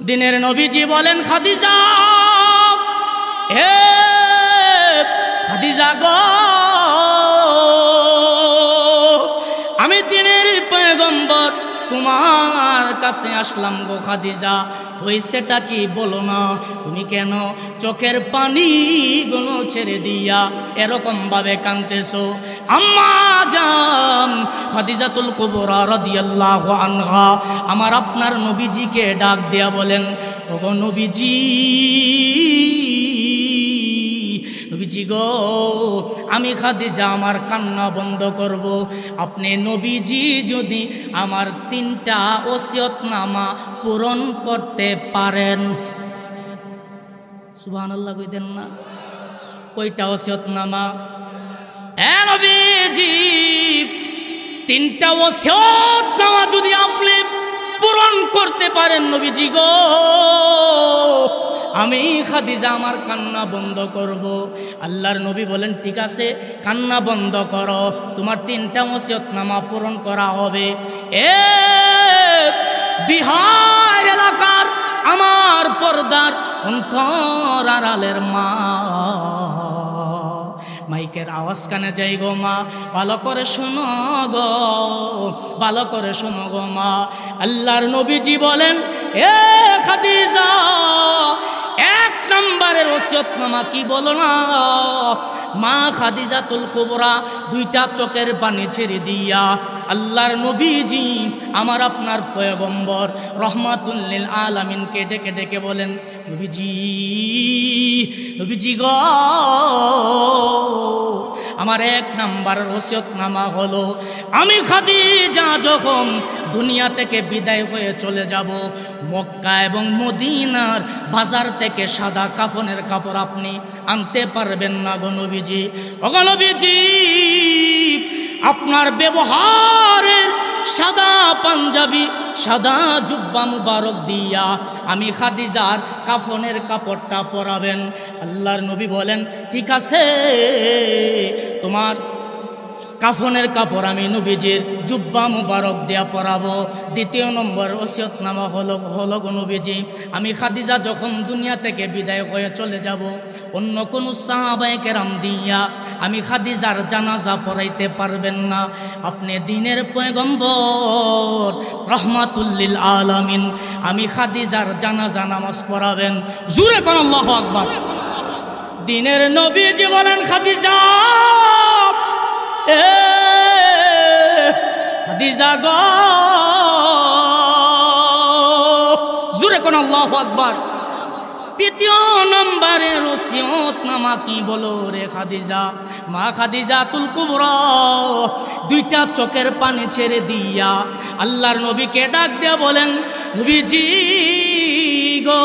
দিনের নবীজি বলেন খাদিজা, হে খাদিজা গো, আমি দিনের পয়গম্বর তোমার কাছে আসলাম গো খাদিজা, হইছেটা কি বলো না? তুমি কেন চোখের পানি গুলো ছেড়ে দিয়া এরকম ভাবে কাঁদতেছো? আম্মা জান খাদিজাতুল কুবরা রাদিয়াল্লাহু আনহা আমার আপনার নবীজিকে ডাক দেয়া বলেন, ওগো নবীজি, নবীজি গো, আমি খাদিজা আমার কান্না বন্ধ করব, আপনি নবীজি যদি আমার 3টা ওসিয়তনামা পূরণ করতে পারেন। সুবহানাল্লাহ কইতেন না? কয়টা ওসিয়তনামা? নবীজি 3টা ওসিয়তনামা যদি আপনি পূরণ করতে পারেন নবীজি গো, আমি খাদিজা আমার কান্না বন্ধ করব। আল্লাহর নবী বলেন, ঠিক আছে, কান্না বন্ধ করো, তোমার 3টা ওসিয়তনামা পূরণ করা হবে। বিহার এলাকার আমার পর্দার অন্তর আড়ালের মা, মাইকের আওয়াজ কানে যাই গো মা, ভালো করে শোনো গো, ভালো করে শোনো গো মা। আল্লাহর নবীজি বলেন, এ খাদিজা, 1 নম্বরের ওসিয়তনামা কি বলো না? মা খাদিজাতুল কুবরা 2টা চোখের পানি ছেড়ে দিয়া আল্লাহর নবীজি আমার আপনার পয়গম্বর রহমাতুল লিল আলামিনকে ডেকে ডেকে বলেন, নবীজি, নবীজি গো, আমার 1 নম্বরের ওসিয়তনামা হলো, আমি খাদিজা যখন দুনিয়া থেকে বিদায় হয়ে চলে যাব, মক্কা এবং মদিনার বাজার থেকে সাদা কাফনের কাপড় আপনি আনতে পারবেন না গো নবীজি। ও গো নবীজি, আপনার ব্যবহারের সাদা পাঞ্জাবি, সাদা জুব্বা মুবারক দিয়া আমি খাদিজার কাফনের কাপড়টা পরাবেন। আল্লাহর নবী বলেন, ঠিক আছে, তোমার কাফনের কাপড় আমি নবীজির জুব্বা মুবারক দিয়া পরাবো। 2 নম্বর ওসিয়তনামা হলো গো নবীজি, আমি খাদিজা যখন দুনিয়া থেকে বিদায় হয়ে চলে যাব, অন্য কোনো সাহাবায়ে কেরাম দিয়া আমি খাদিজার জানাজা পড়াইতে পারবেন না। আপনি দিনের পয়গম্বর রহমাতুল লিল আলামিন, আমি খাদিজার জানাজা নামাজ পড়াবেন। জোরে কোন আল্লাহু আকবার। দিনের নবীজি বলেন, খাদিজা, খাদিজা গো, জোরে কোন আল্লাহু আকবার। 3য় নম্বরের ওসিয়তনামা কি বলো রে খাদিজা? মা খাদিজাতুল কুবরা 2টা চোখের পানি ছেড়ে দিয়া আল্লাহর নবীকে ডাক দিয়া বলেন, নবীজি গো,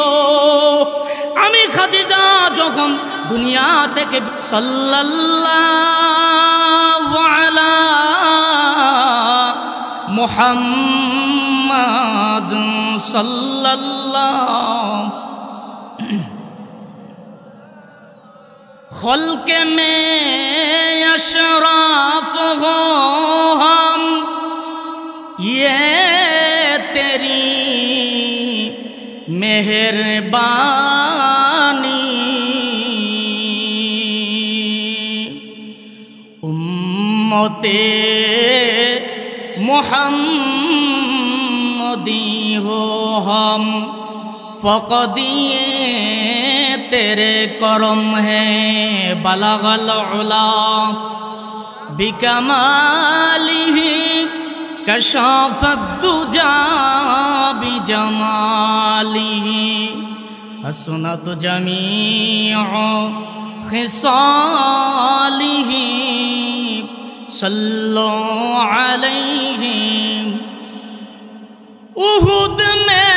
আমি খাদিজা যখন দুনিয়া থেকে সাল্লাল্লাহু আলা মুহাম্মাদ সাল্লাল্লাহু खल्क़ में अशराफ हो हम, ये तेरी मेहरबानी, उम्मते मुहम्मदी हो हम, फ़क़दिए तेरे करम है, बलगल उला बिकमालिही, कशाफत दुजा बिजमालिही, हसनत जमीउ खिसालिही, सल्लो अलैहि। उहुद में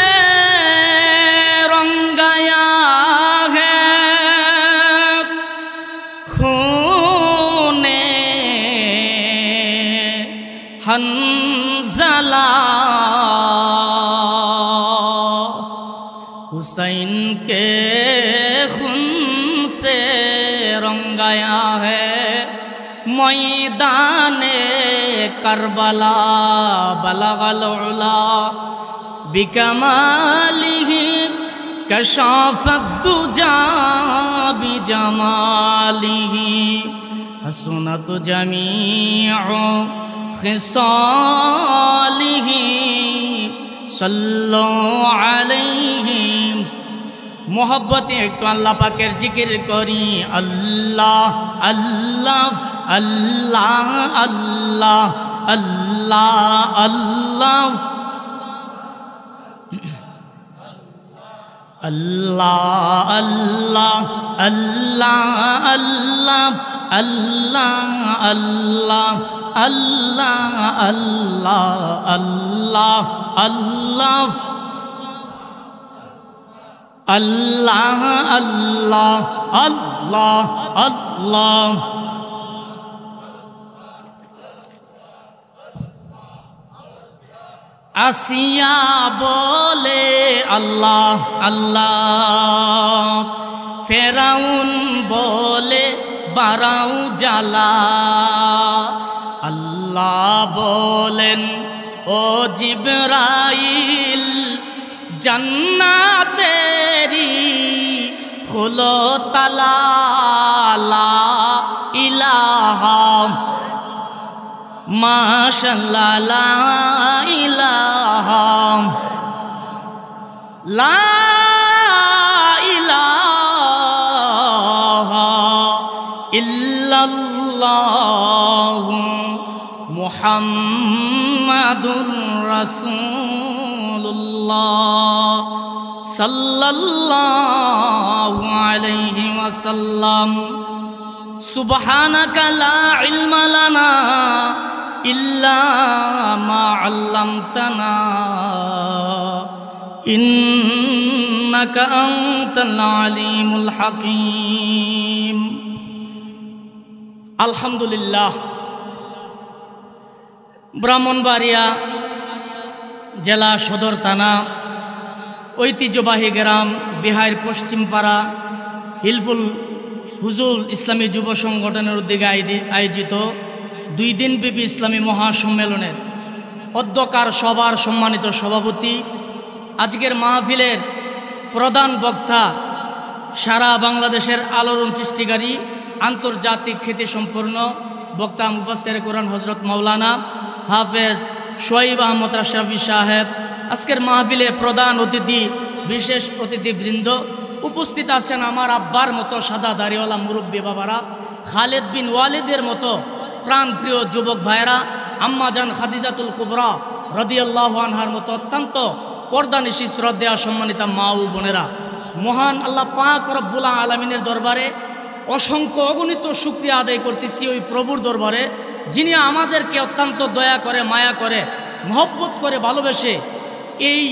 हंज़ला, हुसैन के खून से रंगाया है मैदाने करबला, बलगल उला बिकमालिही, كشاف الدجى بجماله حسنت جميع خصاله صلوا عليه मोहब्बत एक अल्लाह पाकेर जिकिर करी अल्लाह अल्लाह अल्लाह अल्लाह अल्लाह अल्लाह अल्लाह अल्लाह अल्लाह अल्लाह अल्लाह अल्लाह अल्लाह अल्लाह अल्लाह अल्लाह अल्लाह अल्लाह अल्लाह आसिया बोले अल्लाह अल्लाह फेराउन बोले बाराऊ जाला अल्लाह बोलेन ओ जिब्राइल जन्नतेरी खुलो तला ला इलाहा माशाअल्लाह ला इलाहा ला इलाहा इल्लल्लाहु मुहम्मदुर रसूलुल्लाह सल्लल्लाहु अलैहि वसल्लम सुब्हानका ला इल्म लना इल्ला मा अल्लमतना इन्नका अंतल अलीमुल हकीम। अल्हम्दुलिल्लाह ब्राह्मणबाड़िया জেলা সদর থানা ঐতিহ্যবাহী গ্রাম বিহার পশ্চিমপাড়া হিলফুল ফুজুল ইসলামী যুব সংগঠনের উদ্যোগে আয়োজিত 2 দিনব্যাপী ইসলামী মহাসম্মেলনের অধ্যকার সভার সম্মানিত সভাপতি, আজকের মাহফিলের প্রধান বক্তা, সারা বাংলাদেশের আলোড়ন সৃষ্টিকারী আন্তর্জাতিক খ্যাতিসম্পন্ন বক্তা মুফাসসির কোরআন হযরত মাওলানা হাফেজ শোয়েব আহমদ আশরাফি সাহেব, আজকের মাহফিলে প্রধান অতিথি, বিশেষ অতিথিবৃন্দ, উপস্থিত আছেন আমার আব্বার মতো সাদা দাড়িওয়ালা মুরব্বী বাবারা, খালেদ বিন ওয়ালিদের মতো প্রাণপ্রিয় যুবক ভাইয়েরা, আম্মাজান খাদিজাতুল কুবরা রাদিয়াল্লাহু আনহার মতো অত্যন্ত পর্দানিশী শ্রদ্ধেয়া সম্মানিতা মা ও বোনেরা, মহান আল্লাহ পাক রব্বুল আলামিনের দরবারে অসংখ্য অগণিত শুকরিয়া আদায় করতেছি ওই প্রভুর দরবারে, যিনি আমাদেরকে অত্যন্ত দয়া করে, মায়া করে, মহব্বত করে, ভালোবেসে এই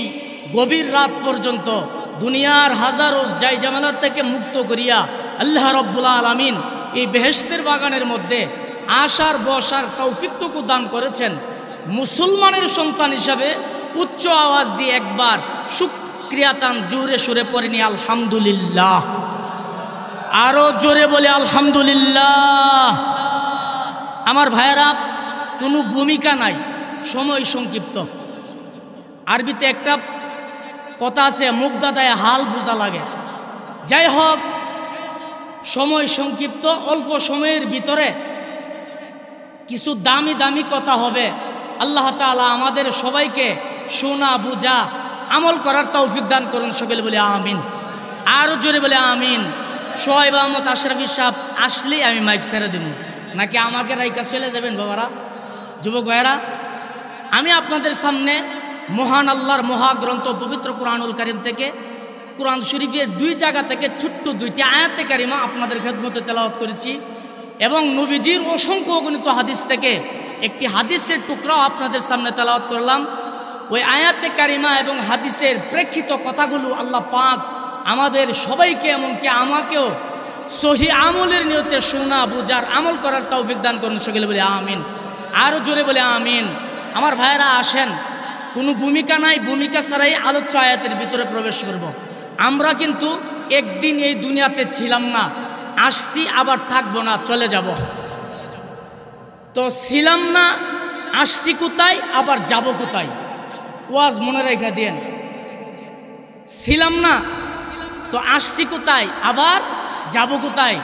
গভীর রাত পর্যন্ত দুনিয়ার হাজারো জায়জামালাত থেকে মুক্ত করিয়া আল্লাহ রব্বুল আলামিন এই বেহেশতের বাগানের মধ্যে আসার বসার তৌফিকটুকু দান করেছেন। মুসলমানের সন্তান হিসাবে উচ্চ আওয়াজ দিয়ে একবার শুকরিয়াতান জোরে সুরে পড়েনি আলহামদুলিল্লাহ, আরো জোরে বলে আলহামদুলিল্লাহ। আমার ভাইয়েরা, কোনো ভূমিকা নাই, সময় সংক্ষিপ্ত। আরবিতে একটা কথা আছে, মুখ দাদায় হাল বোঝা লাগে। যাই হোক, সময় সংক্ষিপ্ত, অল্প সময়ের ভিতরে কিছু দামি দামি কথা হবে। আল্লাহ তাআলা আমাদের সবাইকে শোনা, বুঝা, আমল করার তৌফিক দান করুন। সকলে বলে আমিন, আরো জোরে বলে আমিন। শোয়েব আহমদ আশরাফি সাহেব আসলেই আমি মাইক ছেড়ে দেব, নাকি আমাকে রাইকা চলে যাবেন? বাবারা, যুবক ভাইয়েরা, আমি আপনাদের সামনে মহান আল্লাহর মহাগ্রন্থ পবিত্র কুরআনুল কারীম থেকে, কুরআন শরীফের 2 জায়গা থেকে ছোট্ট 2টি আয়াতে কারিমা আপনাদের খেদমতে তেলাওয়াত করেছি, এবং নবীজির অসংখ্য অগণিত হাদিস থেকে একটি হাদিসের টুকরাও আপনাদের সামনে তেলাওয়াত করলাম। ওই আয়াতে কারিমা এবং হাদিসের প্রেক্ষিত কথাগুলো আল্লাহ পাক আমাদের সবাইকে, এমনকি আমাকেও সহি আমলের নিয়তে শোনা, বুঝার, আমল করার তৌফিক দান করুন। সকলে বলে আমিন, আরো জোরে বলে আমিন। আমার ভাইয়েরা, আসেন, কোনো ভূমিকা নাই, ভূমিকা ছাড়াই আলোচ্য আয়াতের ভিতরে প্রবেশ করব। আমরা কিন্তু একদিন এই দুনিয়াতে ছিলাম না, আসছি আবার থাকবো না, চলে যাব। তো ছিলাম না, আসছি কোথায়, আবার যাব কোথায়? ওয়াজ মনে রেখে দেন। ছিলাম না, তো আসছি কোথায়, আবার যাব কোথায়?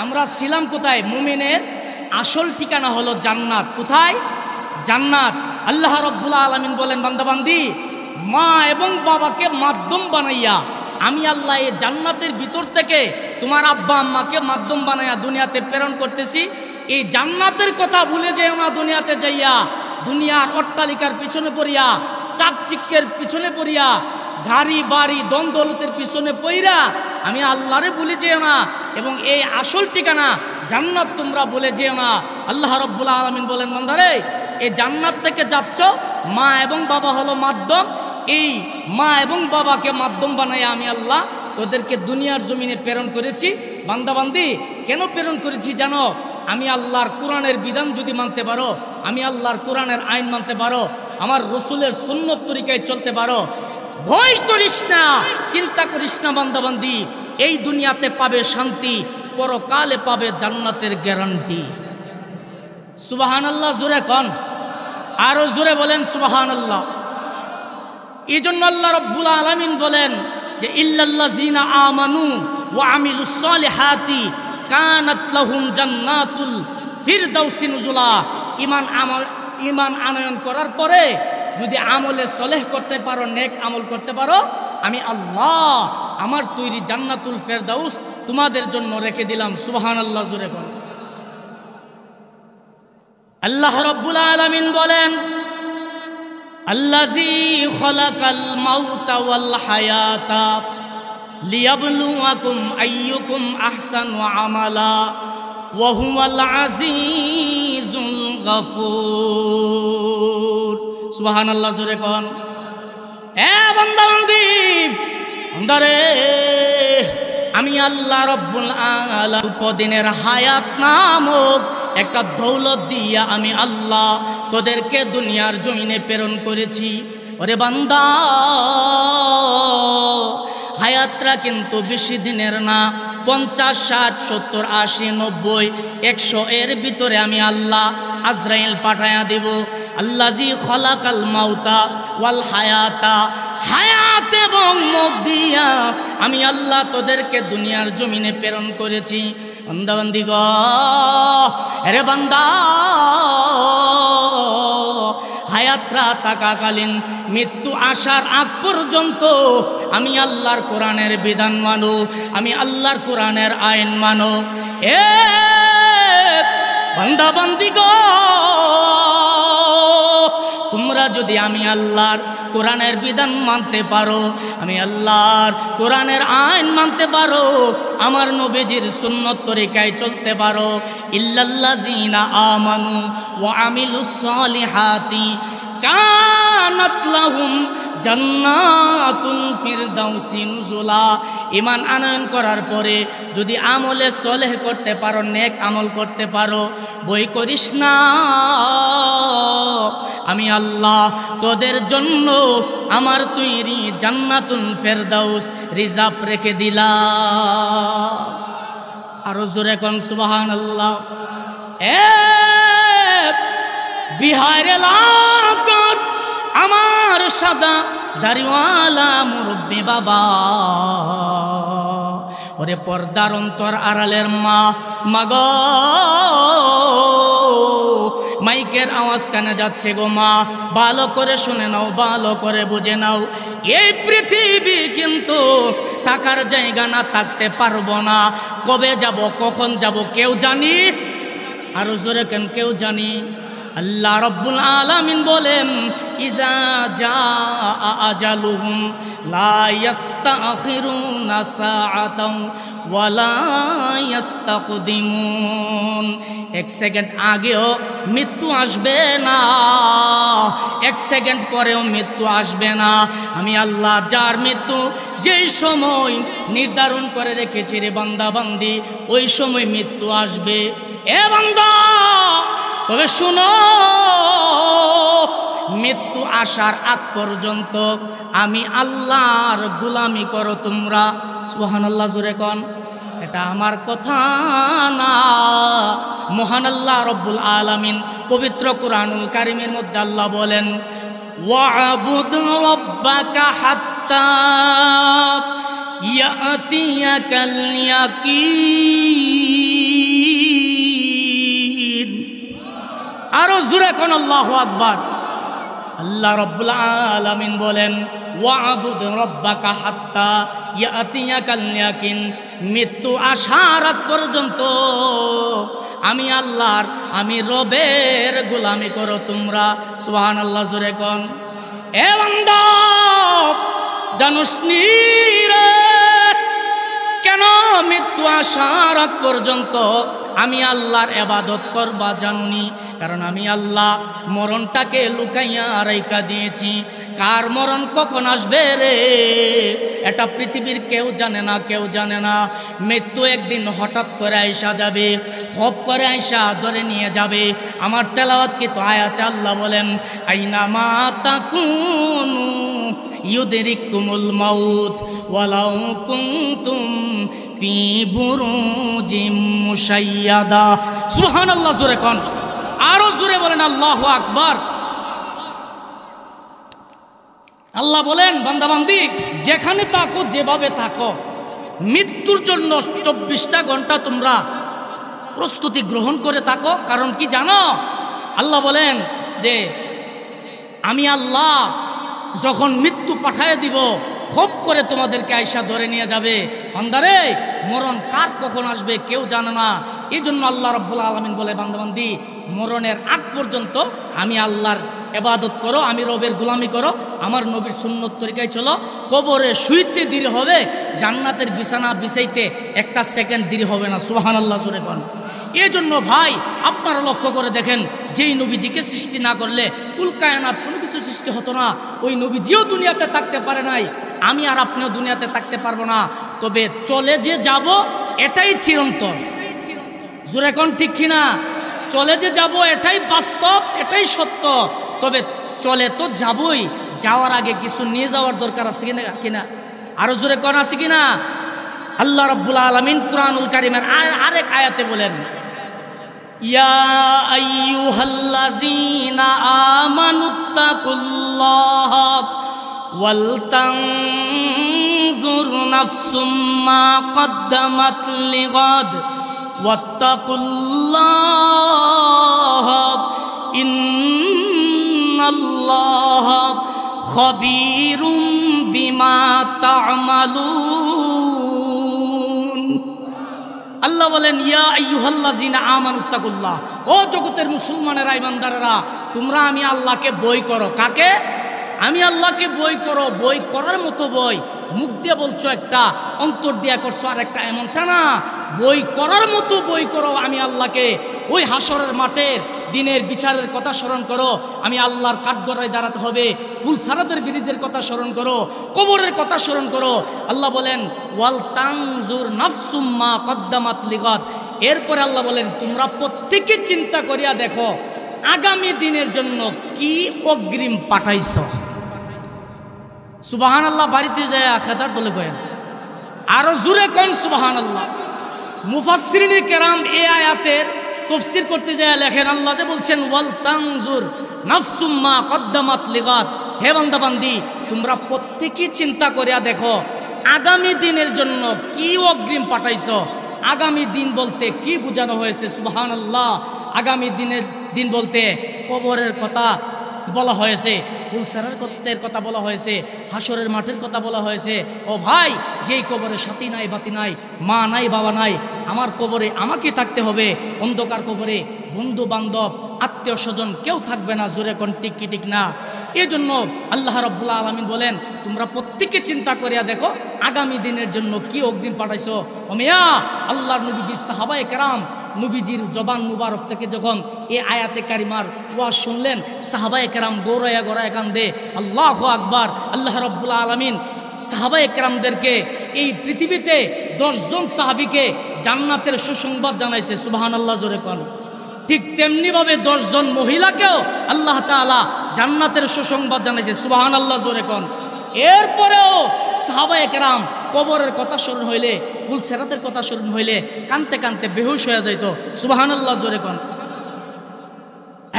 আমরা ছিলাম কোথায়? মুমিনের আসল ঠিকানা হলো জান্নাত। কোথায়? জান্নাত। আল্লাহ রাব্বুল আলামিন বলেন, বান্দাবান্দি, মা এবং বাবাকে মাধ্যম বানাইয়া আমি আল্লাহ এই জান্নাতের ভিতর থেকে তোমার আব্বা আম্মাকে মাধ্যম বানাইয়া দুনিয়াতে প্রেরণ করতেছি। এই জান্নাতের কথা ভুলে যেও না দুনিয়াতে যাইয়া, দুনিয়ার অট্টালিকার পিছনে পড়িয়া, চাকচিক্যের পিছনে পড়িয়া, গাড়ি বাড়ি দন্দলতের পিছনে পইরা আমি আল্লাহরে ভুলে যেও না, এবং এই আসল ঠিকানা জান্নাত তোমরা ভুলে যেও না। আল্লাহ রাব্বুল আলামিন বলেন, বান্দারে, এই জান্নাত থেকে যাচ্ছ, মা এবং বাবা হলো মাধ্যম। এই মা এবং বাবাকে মাধ্যম বানাইয়া আমি আল্লাহ তোদেরকে দুনিয়ার জমিনে প্রেরণ করেছি। বান্দাবান্দি, কেন প্রেরণ করেছি জানো? আমি আল্লাহর কোরআনের বিধান যদি মানতে পারো, আমি আল্লাহর কোরআনের আইন মানতে পারো, আমার রসুলের সুন্নত তরিকায় চলতে পারো, ভয় করিস না, চিন্তা করিস না বান্দাবান্দি, এই দুনিয়াতে পাবে শান্তি, পরকালে পাবে জান্নাতের গ্যারান্টি। সুবহানাল্লাহ জোরে কন, আরো জোরে বলেন সুবহানাল্লাহ। এই জন্য আল্লাহ রাব্বুল আলামিন বলেন যে ইল্লাল্লাযিনা আমানু ওয়া আমিলুস সালিহাতি কানাত লাহুম জান্নাতুল ফিরদাউসি নুজুলা। ঈমান আনয়ন করার পরে যদি আমলে সলেহ করতে পারো, নেক আমল করতে পারো, আমি আল্লাহ আমার তৈরি জান্নাতুল ফেরদাউস তোমাদের জন্য রেখে দিলাম। সুবহানাল্লাহ জোরে বলেন। আল্লাহ রাব্বুল আলামিন বলেন, আল্লাযী খালাকাল মাউতা ওয়াল হায়াতা লিয়াবলুয়াকুম আইয়ুকুম আহসানু আমালা ওয়া হুয়াল আজিজুল গফুর। সুবহানাল্লাহ জোরে কোন। বান্দাবান্দি, বান্দারে, আমি আল্লাহ রাব্বুল আলামিন অল্প দিনের হায়াত নামক একটা দৌলত দিয়া আমি আল্লাহ তোদেরকে দুনিয়ার জমিনে প্রেরণ করেছি। ওরে বান্দা, হায়াতরা কিন্তু বেশি দিনের না, 50, 60, 70, 80, 90, 100 এর ভিতরে আমি আল্লাহ আজরাইল পাঠায়া দিব। আল্লাযী খালাকাল মাউতা ওয়াল হায়াতা, হায়াত এবং মওত দিয়া আমি আল্লাহ তোদেরকে দুনিয়ার জমিনে প্রেরণ করেছি। বান্দাবান্দি গো, আরে বান্দা, হায়াতরা থাকাকালীন মৃত্যু আসার আগ পর্যন্ত আমি আল্লাহর কোরআনের বিধান মানো, আমি আল্লাহর কোরআনের আইন মানো। বান্দাবান্দি গো, তোমরা যদি আমি আল্লাহর কোরআনের বিধান মানতে পারো, আমি আল্লাহর কোরআনের আইন মানতে পারো, আমার নবীজির সুন্নত তরিকায় চলতে পারো, ইল্লাল্লাযিনা আমানু ওয়া আমিলুস সালিহাতি কানাত লাহুম জান্নাতুল ফিরদাউসি নুজুলা। ঈমান আনয়ন করার পরে যদি আমলে সলেহ করতে পারো, নেক আমল করতে পারো, বই করিস না, আমি আল্লাহ তোদের জন্য আমার তৈরি জান্নাতুল ফেরদাউস রিজার্ভ রেখে দিলাম। আরো জোরে কোন সুবহানাল্লাহ। বিহার এলাকার আমার সাদা দাড়িওয়ালা মুরব্বী বাবা, ওরে পর্দার অন্তর আড়ালের মা, মাগো, মাইকের আওয়াজ কানে যাচ্ছে গো মা, ভালো করে শুনে নাও, ভালো করে বুঝে নাও। এই পৃথিবী কিন্তু থাকার জায়গা না, থাকতে পারবো না। কবে যাব, কখন যাব কেউ জানি? আরো জোরে কেন কেউ জানি? আল্লাহ রাব্বুল আলামিন বলেন, ইজা জাআ আজালুহুম লা ইস্তাখিরুনা সাআতাও ওয়া লা ইস্তাকদিমুন। 1 সেকেন্ড আগেও মৃত্যু আসবে না, 1 সেকেন্ড পরেও মৃত্যু আসবে না। আমি আল্লাহ যার মৃত্যু যেই সময় নির্ধারণ করে রেখেছি রে বান্দা বান্দি, ওই সময় মৃত্যু আসবে। এ বান্দা, তবে শুনো, মৃত্যু আসার আগ পর্যন্ত আমি আল্লাহর গোলামি করো তোমরা। সুবহানাল্লাহ জোরে কোন। এটা আমার কথা না, মহান আল্লাহ রব্বুল আলামিন পবিত্র কুরআনুল কারীমের মধ্যে আল্লাহ বলেন, ওয়া'বুদ রাব্বাকা হাত্তা ইয়াতিয়াকাল ইয়াকিন। আরো জোরে কোন আল্লাহু আকবার। আল্লাহ রাব্বুল আলামিন বলেন ওয়াবুদ রাব্বাকা হাত্তা ইয়াতিয়াকাল ইয়াকিন, মৃত্যু আসার আগ পর্যন্ত আমি আল্লাহর, আমি রবের গোলামি করো তোমরা। সুবহানাল্লাহ, জোরে কোন। এ বান্দা জানোস নি রে কেন মৃত্যু আসার আগ পর্যন্ত আমি আল্লাহর ইবাদত করবা জাননি? কারণ আমি আল্লাহ মরণটাকে লুকাইয়া রাইখা দিয়েছি। কার মরণ কখন আসবে রে এটা পৃথিবীর কেউ জানে না, কেউ জানে না। মৃত্যু একদিন হঠাৎ করে আইসা যাবে, হপ করে আইসা ধরে নিয়ে যাবে। আমার তেলাওয়াত কি তো আয়াতে আল্লাহ বলেন আইনামা তাকুনু ইউদরিকুমুল মাউত ওয়ালাউ কুনতুম ফি বুরুজিম মুশাইয়াদা। সুবহানাল্লাহ, জোরে কোন। আরো জোরে বলেন আল্লাহু আকবার। আল্লাহ বলেন বান্দাবান্দি যেখানে থাকো, যেভাবে থাকো, মৃত্যুর জন্য 24টা ঘন্টা তোমরা প্রস্তুতি গ্রহণ করে থাকো। কারণ কি জানো? আল্লাহ বলেন যে আমি আল্লাহ যখন মৃত্যু পাঠিয়ে দিব, হপ করে তোমাদেরকে আয়সা ধরে নিয়ে যাবে। বান্দারে মরণ কার কখন আসবে কেউ জানে না। এই জন্য আল্লাহ রাব্বুল আলামিন বলে বান্দাবান্দি মরণের আগ পর্যন্ত আমি আল্লাহর ইবাদত করো, আমি রবের গোলামি করো, আমার নবীর সুন্নত তরিকায় চলো। কবরে শুইতে দেরি হবে, জান্নাতের বিছানা বিছাইতে একটা সেকেন্ড দেরি হবে না। সুবহানাল্লাহ, জোরে কোন। এই জন্য ভাই আপনারা লক্ষ্য করে দেখেন, যেই নবীজিকে সৃষ্টি না করলে কুল কায়নাত কোনো কিছু সৃষ্টি হতো না। ওই নবীজিও দুনিয়াতে থাকতে পারে নাই, আমি আর আপনিও দুনিয়াতে থাকতে পারবো না। তবে চলে যে যাব এটাই চিরন্তন। জোরে কোন, ঠিক কিনা? চলে যে যাব এটাই বাস্তব, এটাই সত্য। তবে চলে তো যাবই, যাওয়ার আগে কিছু নিয়ে যাওয়ার দরকার আছে কিনা? আরো জোরে কোন, আছে কিনা? আল্লাহ রাব্বুল আলামিন কুরআনুল কারীমের আরেক আয়াতে বলেন ইয়া আইয়ুহাল্লাযীনা আমানুত্তাকুল্লাহা ওয়াল তানজুর নাফসুম মা কদ্দামাত লিগাদ ওয়াত্তাকুল্লাহা ইন্নাল্লাহা খাবীরুম বিমা তা'মালুন। আল্লাহ বলেন ইয়া আইয়ুহাল্লাযীনা আমানুত্তাকুল্লাহ, ও জগতের মুসলমানেরা, ইমানদারেরা, তোমরা আমি আল্লাহকে বই করো। কাকে? আমি আল্লাহকে বই করো। বই করার মতো বই মুখ দিয়ে বলছো একটা, অন্তর দিয়া করছো আর একটা, এমনটা না। বই করার মতো বই করো আমি আল্লাহকে। ওই হাসরের মাঠের দিনের বিচারের কথা স্মরণ করো, আমি আল্লাহর কাঠগড়ায় দাঁড়াতে হবে। ফুলসারাদের ব্রিজের কথা স্মরণ করো, কবরের কথা স্মরণ করো। আল্লাহ বলেন ওয়াল তানজুর নাফসুম মা কদ্দামাত লিগাদ। এরপরে আল্লাহ বলেন তোমরা প্রত্যেকে চিন্তা করিয়া দেখো আগামী দিনের জন্য কি অগ্রিম পাঠাইছ। সুবহানাল্লাহ, বাড়িতে যায় খেদার দলে কয়েন আরো জোরে কোন সুবহানাল্লাহ। মুফাসসিরিনে কেরাম এই আয়াতের তাফসীর করতে যায় লেখেন আল্লাহ যে বলছেন ওয়াল তানজুর নাফসুম মা কদ্দামাত লিগাদ। হে বান্দা বান্দি তোমরা প্রত্যেকে চিন্তা করিয়া দেখো আগামী দিনের জন্য কি অগ্রিম পাঠাইছ। আগামী দিন বলতে কি বোঝানো হয়েছে? সুবহানাল্লাহ, আগামী দিন বলতে কবরের কথা বলা হয়েছে, ফুলসারাতের কথা বলা হয়েছে, হাসরের মাঠের কথা বলা হয়েছে। ও ভাই, যেই কবরে সাথী নাই, বাতি নাই, মা নাই, বাবা নাই, আমার কবরে আমাকে থাকতে হবে। অন্ধকার কবরে বন্ধু বান্ধব আত্মীয় স্বজন কেউ থাকবে না। জোরে কোন, ঠিক কি ঠিক না? এই জন্য আল্লাহ রাব্বুল আলামিন বলেন তোমরা প্রত্যেকে চিন্তা করিয়া দেখো আগামী দিনের জন্য কি অগ্রিম পাঠাইছো। ও মিয়া, আল্লাহর নবীজির সাহাবায়ে কেরাম নবীজির জবান মুবারক থেকে যখন এই আয়াতে কারিমার ওয়াজ শুনলেন, সাহাবায়ে কেরাম গৌরায়া গড়ায় কান্দে আল্লাহু আকবার। আল্লাহ রাব্বুল আলামিন সাহাবায়ে কেরামদেরকে এই পৃথিবীতে 10 জন সাহাবীকে জান্নাতের সুসংবাদ জানাইছে। সুবহানাল্লাহ, জোরে কোন। ঠিক তেমনিভাবে 10 জন মহিলাকেও আল্লাহ তাআলা জান্নাতের সুসংবাদ জানাইছে। সুবহানাল্লাহ, জোরে কোন। এরপরেও সাহাবায়ে কেরাম কবরের কথা স্মরণ হইলে, ফুলসিরাতের কথা স্মরণ হইলে কানতে কানতে বেহুশ হয়ে যাইত। সুবহানাল্লাহ, জোরে কোন।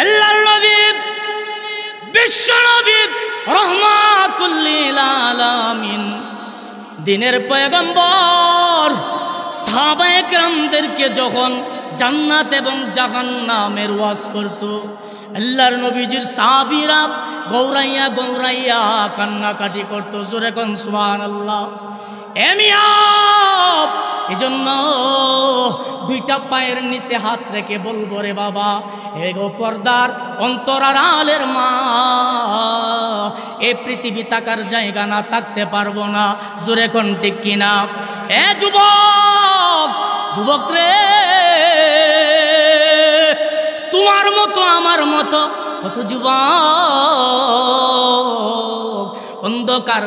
আল্লাহর নবী বিশ্ব নবী রাহমাতুল লিল আলামিন দিনের পয়গম্বর সাহাবায়ে কেরামদেরকে যখন জান্নাত এবং জাহান্নামের ওয়াজ করত, আল্লাহর নবীজির সাহাবীরা গৌরাইয়া গৌরাইয়া কান্নাকাটি করত। জোরে কোন সুবহানাল্লাহ। এজন্য দুইটা পায়ের নিচে হাত রেখে বলবো, রে বাবা, এগো পর্দার অন্তরালের মা, এই পৃথিবী থাকার জায়গা না, থাকতে পারবো না। জোরে কোন ঠিক কিনা? এ যুবক, যুবক রে, তোমার মতো আমার মতো কত যুবক অন্ধকার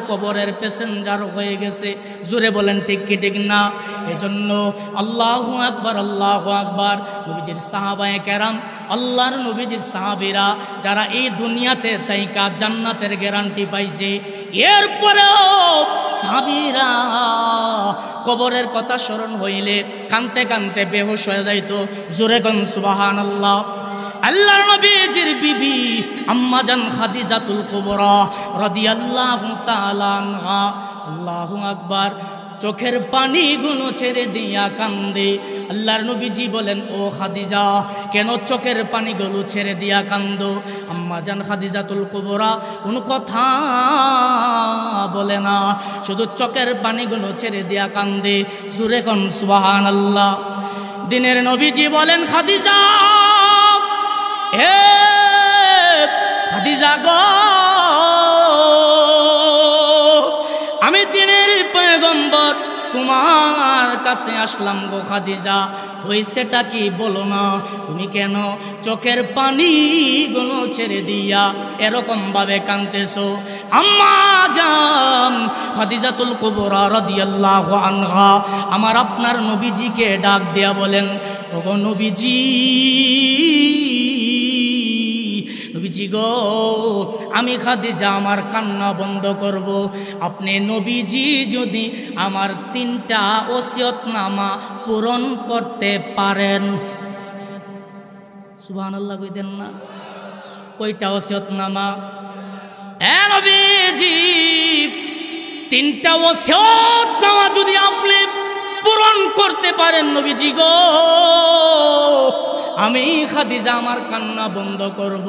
কবরের প্যাসেঞ্জার হয়ে গেছে। জোরে বলেন ঠিক কি ঠিক না? এজন্য আল্লাহু আকবার, আল্লাহু আকবার। নবীজির সাহাবায়ে কেরাম, আল্লাহর নবীজির সাহাবীরা যারা এই দুনিয়াতে তাইকা জান্নাতের গ্যারান্টি পাইছে, এরপরেও সাহাবীরা কবরের কথা স্মরণ হইলে কানতে কানতে বেহুশ হয়ে যাইত। জোরে কোন সুবহানাল্লাহ। আল্লাহর নবীজির বিবি আম্মা জান খাদিজাতুল কুবরা রাদিয়াল্লাহু তাআলা আনহা, আল্লাহু আকবার, চোখের পানিগুলো ছেড়ে দিয়া কান্দে। আল্লাহর নবীজি বলেন, ও খাদিজা, কেন চোখের পানিগুলো ছেড়ে দিয়া কান্দো? আম্মা জান খাদিজাতুল কুবরা কোনো কথা বলে না, শুধু চোখের পানিগুলো ছেড়ে দিয়া কান্দে। জোরে কোন সুবহানাল্লাহ। দিনের নবীজি বলেন, খাদিজা, হে খাদিজা গো, আমি দিনের পয়গম্বর তোমার কাছে আসলাম গো খাদিজা, হইছেটা কি বলো না? তুমি কেন চোখের পানিগুলো ছেড়ে দিয়া এরকম ভাবে কাঁদতেছো? আম্মা জান খাদিজাতুল কুবরা রাদিয়াল্লাহু আনহা আমার আপনার নবীজিকে ডাক দিয়া বলেন, ওগো নবীজি, নবীজি গো, আমি খাদিজা আমার কান্না বন্ধ করব, আপনি নবীজি যদি আমার 3টা ওসিয়তনামা পূরণ করতে পারেন। সুবহানাল্লাহ কইতেন না? কয়টা ওসিয়তনামা? এ নবীজি, 3টা ওসিয়তনামা যদি আপনি পূরণ করতে পারেন নবীজি গো, আমি খাদিজা আমার কান্না বন্ধ করব।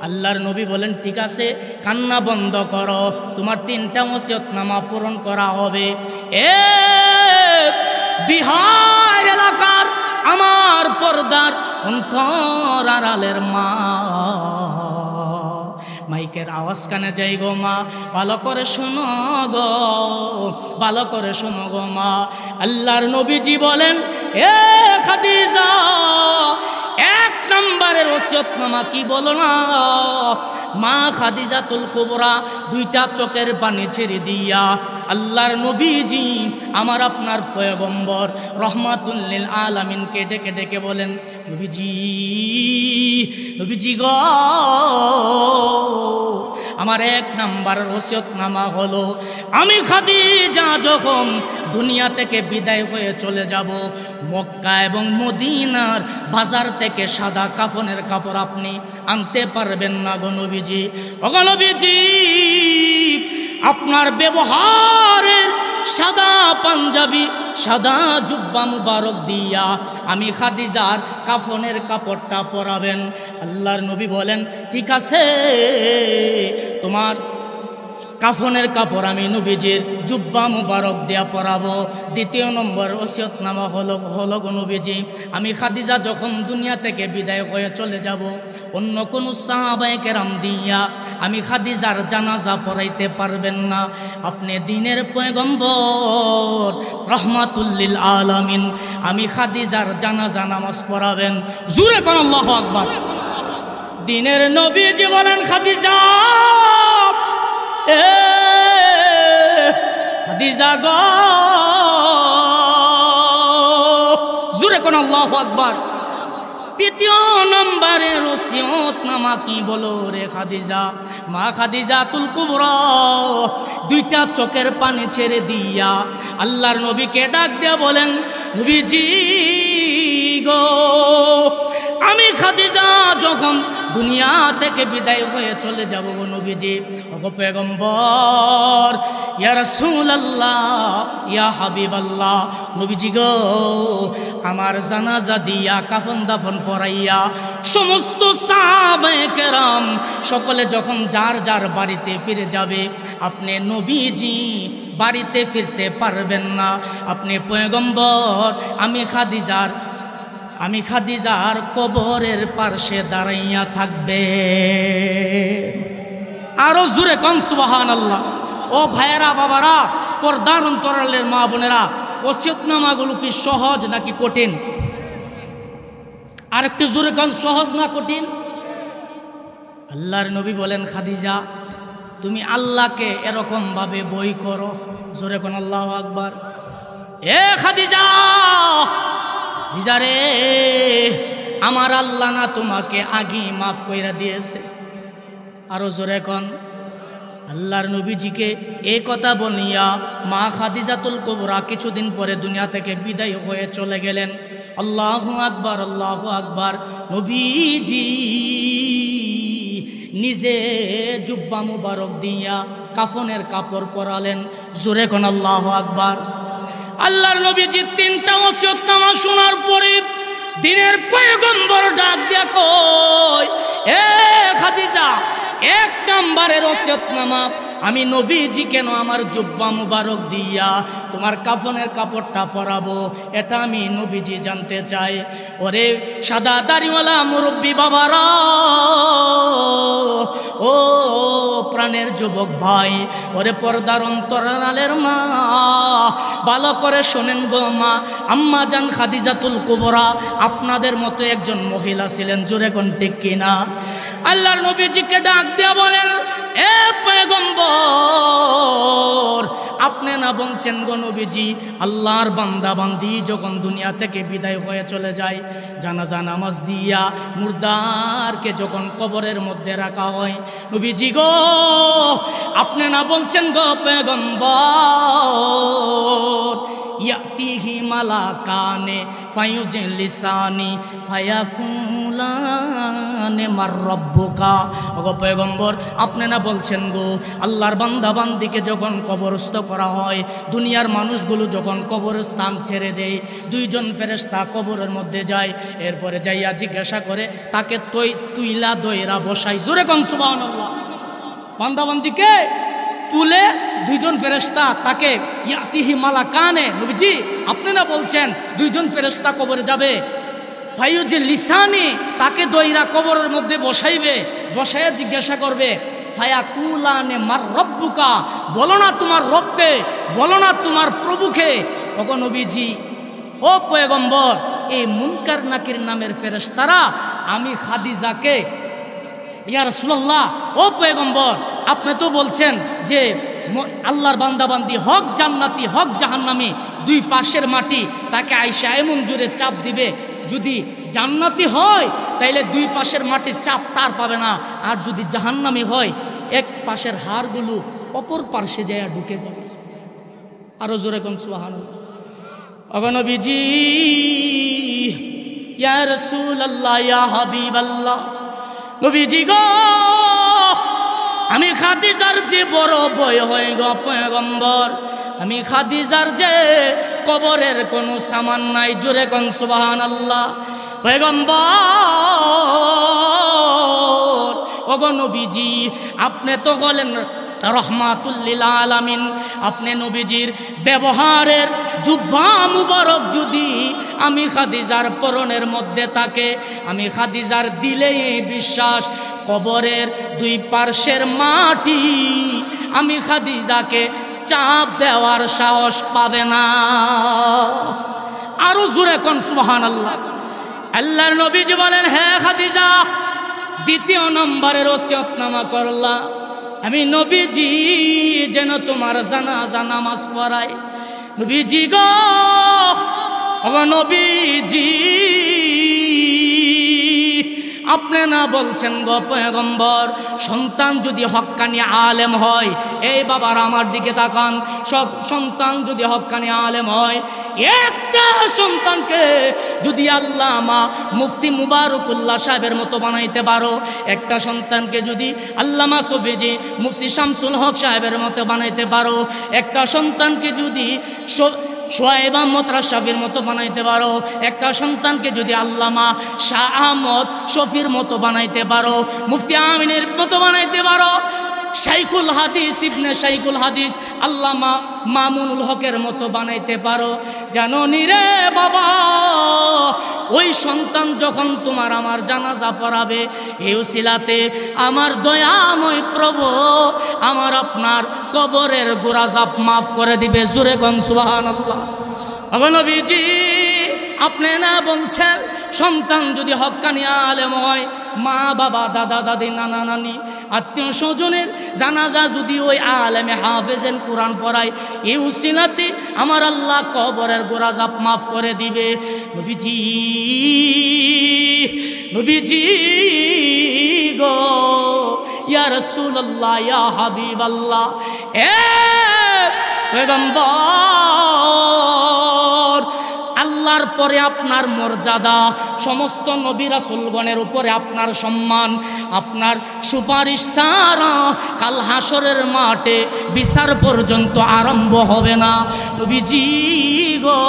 আল্লাহর নবী বলেন, ঠিক আছে, কান্না বন্ধ করো, তোমার 3টা ওসিয়তনামা পূরণ করা হবে। এ বিহার এলাকার আমার পর্দার অন্তরালের মা, মাইকের আওয়াজ কানে যাই গো মা, ভালো করে শোনো গো, ভালো করে শোনো গো মা। আল্লাহর নবীজি বলেন, এ খাদিজা, 1 নম্বরের ওসিয়তনামা কি বলো না? মা খাদিজাতুল কুবরা 2টা চোখের পানি ছেড়ে দিয়া আল্লাহর নবীজি আমার আপনার পয়গম্বর রহমাতুল লিল আলামিনকে ডেকে ডেকে বলেন, নবীজি, নবীজি গো, আমার 1 নম্বরের ওসিয়তনামা হলো, আমি খাদিজা যখন দুনিয়া থেকে বিদায় হয়ে চলে যাব, মক্কা এবং মদিনার বাজার থেকে সাদা কাফনের কাপড় আপনি আনতে পারবেন না গো নবীজি। ও গো নবীজি, আপনার ব্যবহারের সাদা পাঞ্জাবি, সাদা জুব্বা মুবারক দিয়া আমি খাদিজার কাফনের কাপড়টা পরাবেন। আল্লাহর নবী বলেন, ঠিক আছে, তোমার কাফনের কাপড় আমি নবীজির জুব্বা মুবারক দিয়া পরাবো। 2 নম্বর ওসিয়তনামা হলো গো নবীজি, আমি খাদিজা যখন দুনিয়া থেকে বিদায় হয়ে চলে যাব, অন্য কোনো সাহাবায়ে কেরাম দিয়া আমি খাদিজার জানাজা পড়াইতে পারবেন না। আপনি দিনের পয়গম্বর রহমাতুল লিল আলামিন, আমি খাদিজার জানাজা নামাজ পড়াবেন। জোরে কোন আল্লাহু আকবার। দিনের নবীজি বলেন, খাদিজা, এ খাদিজা গো, জোরে কোন আল্লাহু আকবার। 3য় নম্বরের ওসিয়তনামা কি বলো রে খাদিজা? মা খাদিজাতুল কুবরা 2টা চোখের পানি ছেড়ে দিয়া আল্লাহর নবীকে ডাক দিয়া বলেন, নবীজি গো, আমি খাদিজা যখন দুনিয়া থেকে বিদায় হয়ে চলে যাব গো নবীজি। ওগো পয়গম্বর, ইয়া রাসূলুল্লাহ, ইয়া হাবিবাল্লাহ, নবীজি গো আমার জানাজা দিয়া কাফন দাফন পরাইয়া সমস্ত সাহাবায়ে কেরাম সকলে যখন যার যার বাড়িতে ফিরে যাবে, আপনি নবীজি বাড়িতে ফিরতে পারবেন না। আপনি পয়গম্বর, আমি খাদিজার কবরের পাশে দাঁড়াইয়া থাকবে। আরো জোরে কোন সুবহানাল্লাহ। ও ভাইয়েরা, বাবারা, পর্দার অন্তরালের মা বোনেরা, ওসিয়তনামাগুলো কি সহজ নাকি কঠিন? আরেকটু জোরে কোন, সহজ না কঠিন? আল্লাহর নবী বলেন, খাদিজা তুমি আল্লাহকে এরকম ভাবে বই করো। জোরে কোন আল্লাহু আকবার। এ খাদিজা, রে আমার আল্লাহ না তোমাকে আগে মাফ কইরা দিয়েছে? আরো জোরে কোন। আল্লাহর নবীজিকে এই কথা বলিয়া মা খাদিজাতুল কুবরা কিছুদিন পরে দুনিয়া থেকে বিদায় হয়ে চলে গেলেন। আল্লাহু আকবার, আল্লাহু আকবার। নবীজি নিজে জুব্বা মুবারক দিয়া কাফনের কাপড় পরালেন। জোরে কোন আল্লাহু আকবার। আল্লাহর নবীজি তিনটা ওসিয়তনামা শোনার পরে দিনের পয়গম্বর ডাক দিয়া কই, এ খাদিজা, এক নম্বরের ওসিয়তনামা, আমি নবীজি কেন আমার জুব্বা মুবারক দিয়া তোমার কাফনের কাপড়টা পরাবো, এটা আমি নবীজি জানতে চাই। ওরে সাদা দাড়িওয়ালা মুরব্বী বাবারা, ও প্রাণের যুবক ভাই, ওরে পর্দার অন্তরালের মা, ভালো করে শোনেন গো মা। আম্মা জান খাদিজাতুল কুবরা আপনাদের মতো একজন মহিলা ছিলেন। জোরে কোন ঠিক কিনা? আল্লাহর নবীজিকে ডাক দিয়া বলেন, এ পয়গম্বর, আপনি না বলছেন গো নবীজি, আল্লাহর বান্দা বান্দি যখন দুনিয়া থেকে বিদায় হয়ে চলে যায়, জানাজা নামাজ দিয়া মুর্দারকে যখন কবরের মধ্যে রাখা হয়, নবীজি গো আপনি না বলছেন গো পয়গম্বর, ইয়াতিহি মালাকানে ফায়ুজলিসানি ফায়াকুলানে মার রব্বুকা। ওগো পয়গম্বর, আপনি না বলছেন গো আল্লাহর বান্দা বান্দিকে যখন কবরস্থ করা হয়, দুনিয়ার মানুষগুলো যখন কবরস্থান ছেড়ে দেয়, দুইজন ফেরেশতা কবরের মধ্যে যায়, এরপরে যাইয়া জিজ্ঞাসা করে তাকে তুইলা দইরা বসাই। জোরে কোন সুবহানাল্লাহ। বান্দা বান্দিকে তুলে দুইজন ফেরেশতা তাকে ইয়াতিহি মালাকানে, নবীজি আপনি না বলছেন দুইজন ফেরেশতা কবরে যাবে, ফায়ুজ লিসানি, তাকে দইরা কবরের মধ্যে বসাইবে, বসাইয়া জিজ্ঞাসা করবে ফায়াকুলানে মার রব্বুকা, বলো না তোমার রবকে, বলো না তোমার প্রভুকে। ওগো নবীজি, ও পয়গম্বর, এই মুনকার নাকির নামের ফেরেশতারা আমি খাদিজাকে, ইয়া রাসূলুল্লাহ, ও পয়গম্বর, আপনি তো বলছেন যে আল্লাহর বান্দাবান্দি হক জান্নাতি হক জাহান্নামী, দুই পাশের মাটি তাকে আইসা এমন জোরে চাপ দিবে, যদি জান্নাতি হয় তাইলে দুই পাশের মাটির চাপ তার পাবে না, আর যদি জাহান্নামী হয় এক পাশের হাড়গুলো অপর পার্শ্বে যায় ঢুকে যাবে। আরো জোরে কোন সুবহানাল্লাহ। ওগো নবীজি, ইয়া রাসূলুল্লাহ, ইয়া হাবিবাল্লাহ, নবীজি গো আমি খাদিজার যে বড় ভয় হয় গো পয়গম্বর, আমি খাদিজার যে কবরের কোনো সামান নাই। জোরে কোন সুবহানাল্লাহ। পয়গম্বর, ওগো নবীজি, আপনি তো বলেন রহমাতুল লিল আলামিন, আপনি নবীজির ব্যবহারের জুব্বা মুবারক যদি আমি খাদিজার পরনের মধ্যে থাকে, আমি খাদিজার দিলে বিশ্বাস কবরের দুই পার্শ্বের মাটি আমি খাদিজাকে চাপ দেওয়ার সাহস পাবে না। আরো জোরে কোন সুবহানাল্লাহ। আল্লাহর নবীজি বলেন, হে খাদিজা, দ্বিতীয় নম্বরের ওসিয়তনামা করলা, আমি নবীজি যেন তোমার জানাজা নামাজ পড়াই। নবীজি গো, ওগো নবীজি, আপনি না বলছেন গো পয়গম্বর, সন্তান যদি হক্কানি আলেম হয়, এই বাবার আমার দিকে তাকান, সব সন্তান যদি হক্কানি আলেম হয়, একটা সন্তানকে যদি আল্লামা মুফতি মুবারকুল্লাহ সাহেবের মতো বানাইতে পারো, একটা সন্তানকে যদি আল্লামা সফিজি মুফতি শামসুল হক সাহেবের মতো বানাইতে পারো, একটা সন্তানকে যদি শোয়েব আহমদ রাশাফির মতো বানাইতে পারো, একটা সন্তানকে যদি আল্লামা শাহ আহমদ শফির মতো বানাইতে পারো, মুফতি আমিনের মতো বানাইতে পারো, শাইখুল হাদিস ইবনে শাইখুল হাদিস আল্লামা মামুনুল হকের মতো বানাইতে পারো, জানো নি রে বাবা, ওই সন্তান যখন তোমার আমার জানাজা পড়াবে, এই উসিলাতে আমার দয়াময় প্রভু আমার আপনার কবরের গুনাহ মাফ করে দিবে। জোরে কোন সুবহানাল্লাহ। নবীজি আপনি না বলছেন সন্তান যদি হক্কানি আলেম হয়, মা বাবা দাদা দাদি নানা নানি আত্মীয় স্বজনের জানাজা যদি ওই আলেমে হাফেজেন কোরআন পড়ায়, এই উসিলাতে আমার আল্লাহ কবরের গুনাহ মাফ করে দিবে। নবীজি নবীজি গো ইয়া রাসূলুল্লাহ ইয়া হাবিবাল্লাহ, এ পয়গম্বর, আল্লাহর পরে আপনার মর্যাদা, সমস্ত নবী রাসূলগণের উপরে আপনার সম্মান, আপনার সুপারিশ ছাড়া কাল হাসরের মাঠে বিচার পর্যন্ত আরম্ভ হবে না। নবীজি গো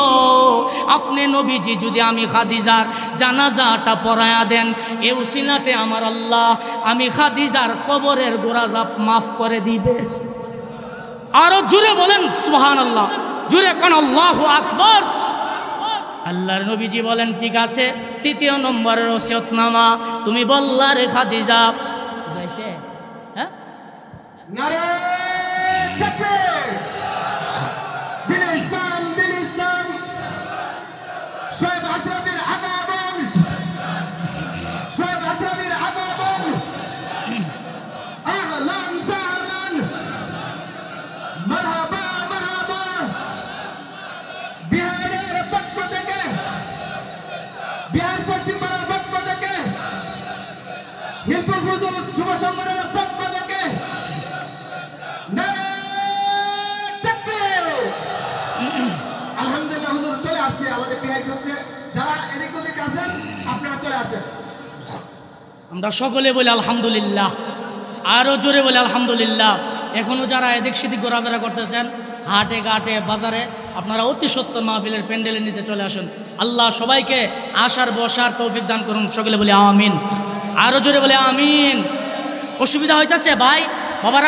আপনি নবীজি যদি আমি খাদিজার জানাজাটা পড়ায়া দেন, এই উসিলাতে আমার আল্লাহ আমি খাদিজার কবরের গুনাহ মাফ করে দিবে। আরো জোরে বলেন সুবহানাল্লাহ, জোরে কোন আল্লাহু আকবার। আল্লাহর নবীজি বলেন ঠিক আছে, তৃতীয় নম্বরের ওসিয়তনামা তুমি বললা রে খাদিজা, বুঝাইছে? হ্যাঁ, নারে তাকবীর, দিন ইসলাম, দিন ইসলাম, শোয়েব আশরাফির আগাবন, শোয়েব আশরাফির আগাবন, আহলান সাহলান, মারহাবা মারহাবা। বিহারের পক্ষ থেকে, বিহার পশ্চিম পাড়ার পক্ষ থেকে, হিলপুর ফজল যুব সংগঠনের পক্ষ থেকে নারে তাকবীর। আলহামদুলিল্লাহ হুজুর চলে আসছে আমাদের বিহার বক্সে, যারা এদিক ওদিক আছেন আপনারা চলে আসেন। আমরা সকলে বলি আলহামদুলিল্লাহ, আরো জোরে বলি আলহামদুলিল্লাহ। এখনো যারা এদিক সেদিক ঘোরাফেরা করতেছেন হাটে ঘাটে বাজারে, আপনারা অতি সত্তর মাহফিলের প্যান্ডেলের নিচে চলে আসুন। আল্লাহ সবাইকে আসার বসার তৌফিক দান করুন। সকলে বলি আমিন, আরো জোরে বলে আমিন। অসুবিধা হইতাছে ভাই বাবারা?